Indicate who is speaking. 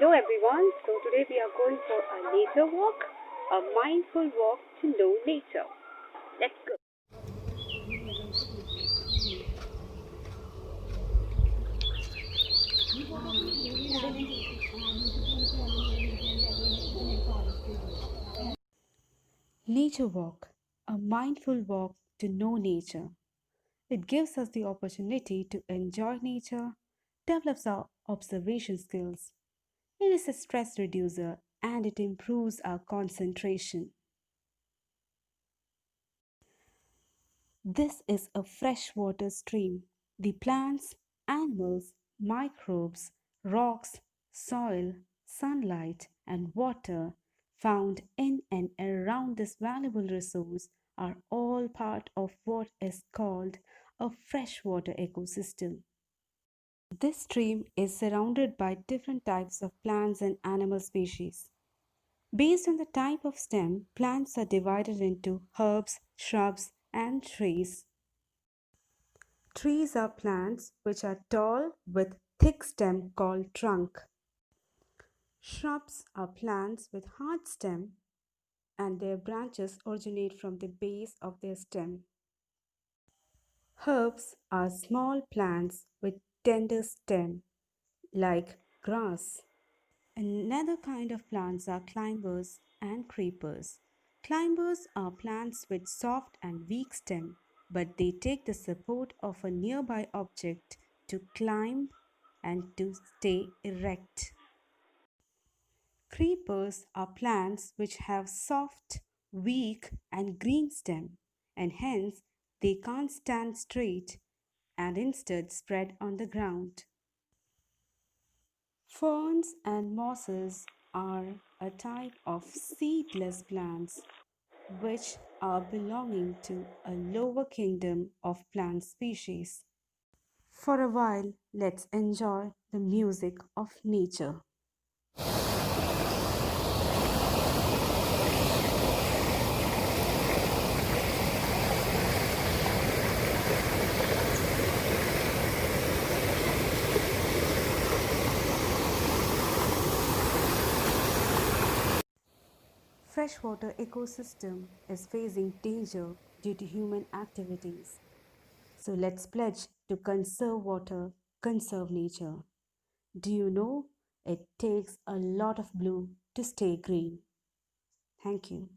Speaker 1: Hello everyone. So today we are going for a nature walk, a mindful walk to know nature. Let's go.
Speaker 2: Nature walk, a mindful walk to know nature. It gives us the opportunity to enjoy nature, develops our observation skills. It is a stress reducer and it improves our concentration. This is a freshwater stream. The plants, animals, microbes, rocks, soil, sunlight, and water found in and around this valuable resource are all part of what is called a freshwater ecosystem. This stream is surrounded by different types of plants and animal species. Based on the type of stem, plants are divided into herbs, shrubs, and trees. Trees are plants which are tall with thick stem called trunk. Shrubs are plants with hard stem and their branches originate from the base of their stem. Herbs are small plants with tender stem like grass. Another kind of plants are climbers and creepers. Climbers are plants with soft and weak stem, but they take the support of a nearby object to climb and to stay erect. Creepers are plants which have soft, weak, and green stem, and hence they can't stand straight and instead spread on the ground. Ferns and mosses are a type of seedless plants which are belonging to a lower kingdom of plant species. For a while, let's enjoy the music of nature. Freshwater ecosystem is facing danger due to human activities. So let's pledge to conserve water, conserve nature. Do you know it takes a lot of blue to stay green? Thank you.